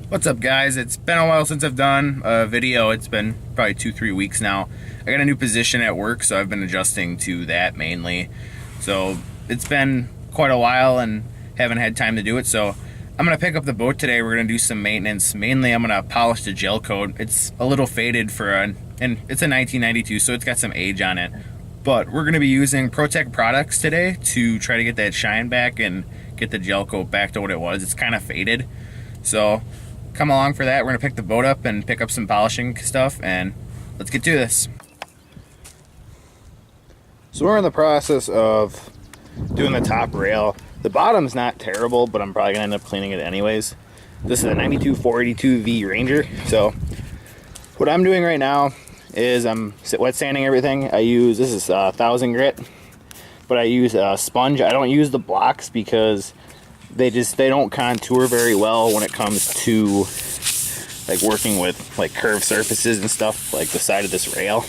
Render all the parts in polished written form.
What's up, guys? It's been a while since I've done a video. It's been probably 2-3 weeks now. I got a new position at work, so I've been adjusting to that mainly. So it's been quite a while and haven't had time to do it. So I'm gonna pick up the boat today. We're gonna do some maintenance. Mainly, I'm gonna polish the gel coat. It's a little faded and it's a 1992, so it's got some age on it. But we're gonna be using Protec products today to try to get that shine back and get the gel coat back to what it was. It's kind of faded, so come along for that. We're gonna pick the boat up and pick up some polishing stuff, and let's get to this. So we're in the process of doing the top rail. The bottom's not terrible, but I'm probably gonna end up cleaning it anyways. This is a 92 482V Ranger. So what I'm doing right now is I'm wet sanding everything. This is 1000 grit, but I use a sponge. I don't use the blocks because they don't contour very well when it comes to like working with like curved surfaces and stuff like the side of this rail.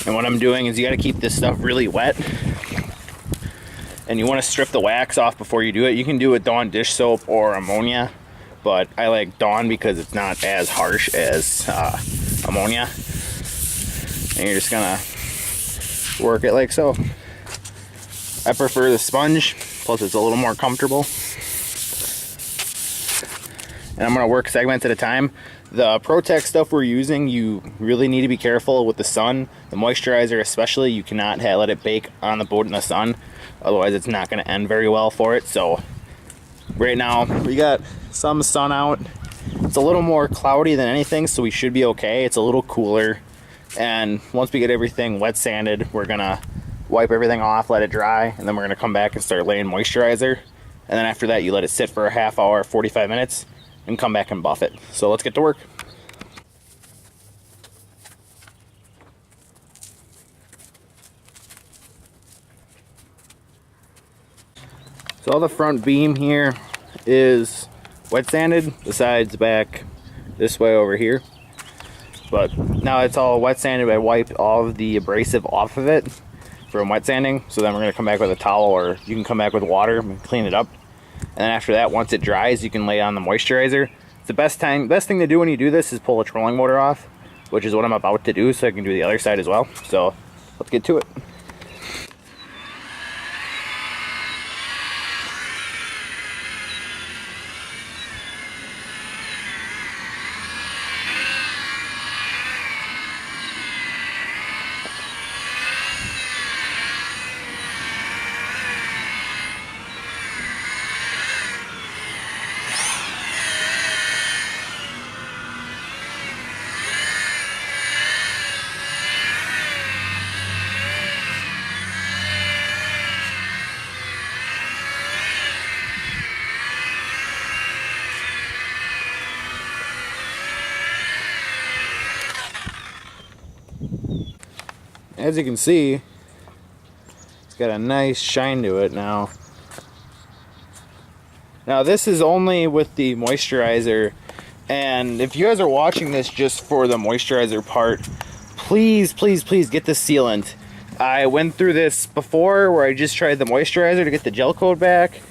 And what I'm doing is you got to keep this stuff really wet, and you want to strip the wax off before you do it. You can do it with Dawn dish soap or ammonia, but I like Dawn because it's not as harsh as ammonia. And you're just gonna work it like so. I prefer the sponge, plus it's a little more comfortable. And I'm gonna work segments at a time. The Protec stuff we're using, you really need to be careful with the sun. The moisturizer especially, you cannot let it bake on the boat in the sun. Otherwise it's not gonna end very well for it. So right now we got some sun out. It's a little more cloudy than anything, so we should be okay. It's a little cooler. And once we get everything wet sanded, we're gonna wipe everything off, let it dry, and then we're gonna come back and start laying moisturizer. And then after that, you let it sit for a half hour, 45 minutes, and come back and buff it. So let's get to work. So all the front beam here is wet sanded, the sides back this way over here. But now it's all wet sanded. I wiped all of the abrasive off of it from wet sanding. So then we're gonna come back with a towel, or you can come back with water and clean it up. And then after that, once it dries, you can lay on the moisturizer. It's the best thing to do when you do this is pull the trolling motor off, which is what I'm about to do, so I can do the other side as well. So let's get to it. As you can see, it's got a nice shine to it now. Now this is only with the moisturizer, and if you guys are watching this just for the moisturizer part, please get the sealant. I went through this before where I just tried the moisturizer to get the gel coat back,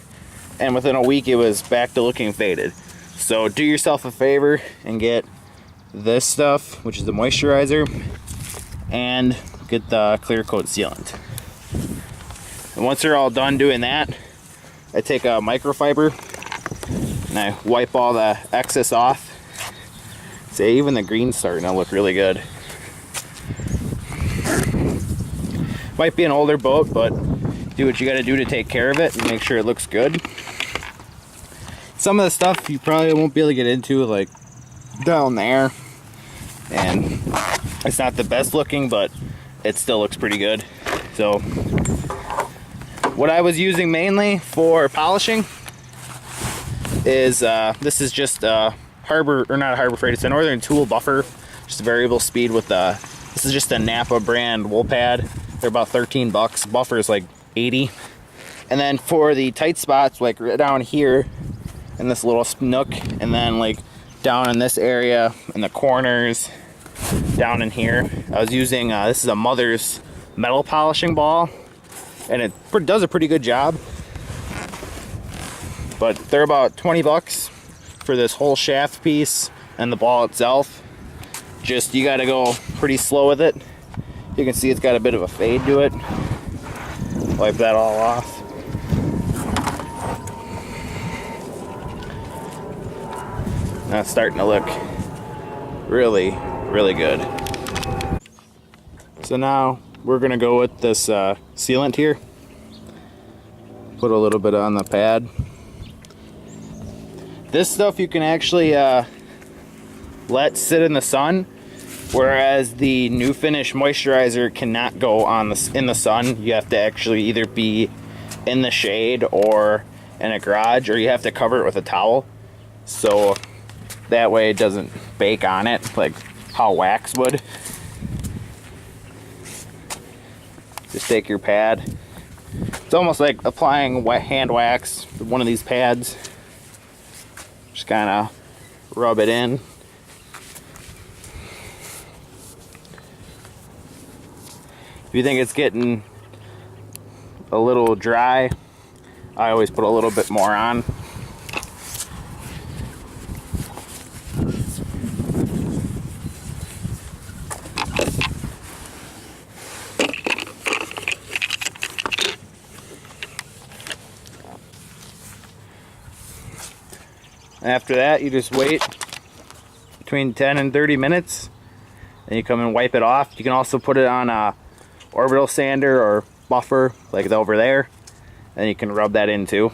and within a week it was back to looking faded. So do yourself a favor and get this stuff, which is the moisturizer, and get the clear coat sealant. And once they're all done doing that, I take a microfiber and I wipe all the excess off. See, even the green's starting to look really good. Might be an older boat, but do what you gotta do to take care of it and make sure it looks good. Some of the stuff you probably won't be able to get into, like down there, and it's not the best looking, but it still looks pretty good. So what I was using mainly for polishing is this is just not a Harbor Freight, it's a Northern Tool buffer, just a variable speed with this is just a Napa brand wool pad. They're about 13 bucks. Buffer is like 80. And then for the tight spots, like right down here in this little nook, and then like down in this area in the corners, down in here, I was using this is a Mother's metal polishing ball, and it does a pretty good job. But they're about 20 bucks. for this whole shaft piece and the ball itself. Just, you gotta go pretty slow with it. You can see it's got a bit of a fade to it. Wipe that all off. Now it's starting to look really, really good. So now we're gonna go with this sealant here. Put a little bit on the pad. This stuff you can actually let sit in the sun, whereas the new finish moisturizer cannot go on in the sun. You have to actually either be in the shade or in a garage, or you have to cover it with a towel, so that way it doesn't bake on it like how wax would. Just take your pad. It's almost like applying hand wax with one of these pads. Just kind of rub it in. If you think it's getting a little dry, I always put a little bit more on. After that, you just wait between 10 and 30 minutes, and you come and wipe it off. You can also put it on a orbital sander or buffer like over there, and you can rub that in too.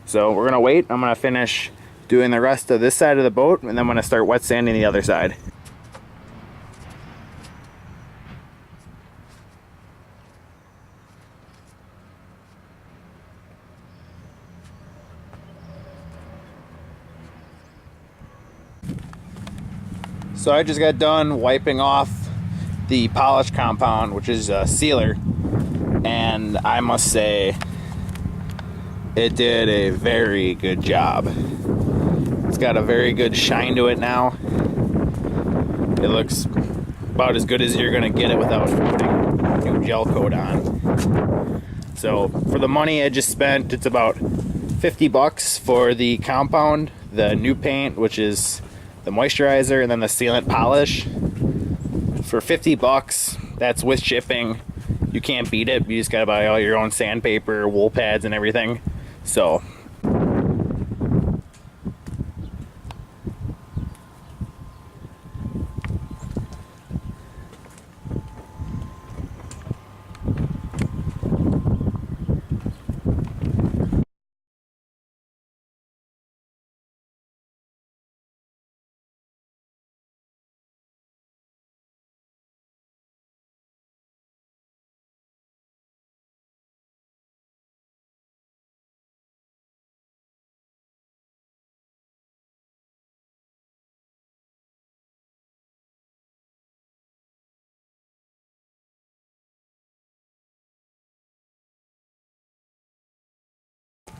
So we're gonna wait. I'm gonna finish doing the rest of this side of the boat, and then I'm gonna start wet sanding the other side. So I just got done wiping off the polish compound, which is a sealer, and I must say it did a very good job. It's got a very good shine to it now. It looks about as good as you're gonna get it without putting new gel coat on. So for the money I just spent, it's about 50 bucks for the compound, the new paint, which is the moisturizer, and then the sealant polish. For 50 bucks, that's with shipping. You can't beat it. You just gotta buy all your own sandpaper, wool pads, and everything. So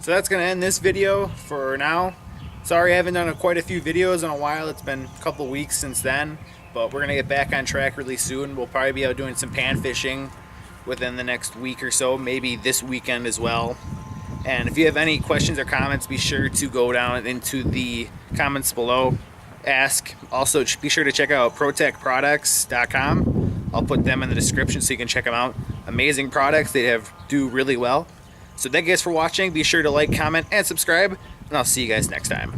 that's gonna end this video for now. Sorry I haven't done quite a few videos in a while. It's been a couple weeks since then, but we're gonna get back on track really soon. We'll probably be out doing some pan fishing within the next week or so, maybe this weekend as well. And if you have any questions or comments, be sure to go down into the comments below. Ask. Also, be sure to check out protecproducts.com. I'll put them in the description so you can check them out. Amazing products. They do really well. So thank you guys for watching. Be sure to like, comment, and subscribe, and I'll see you guys next time.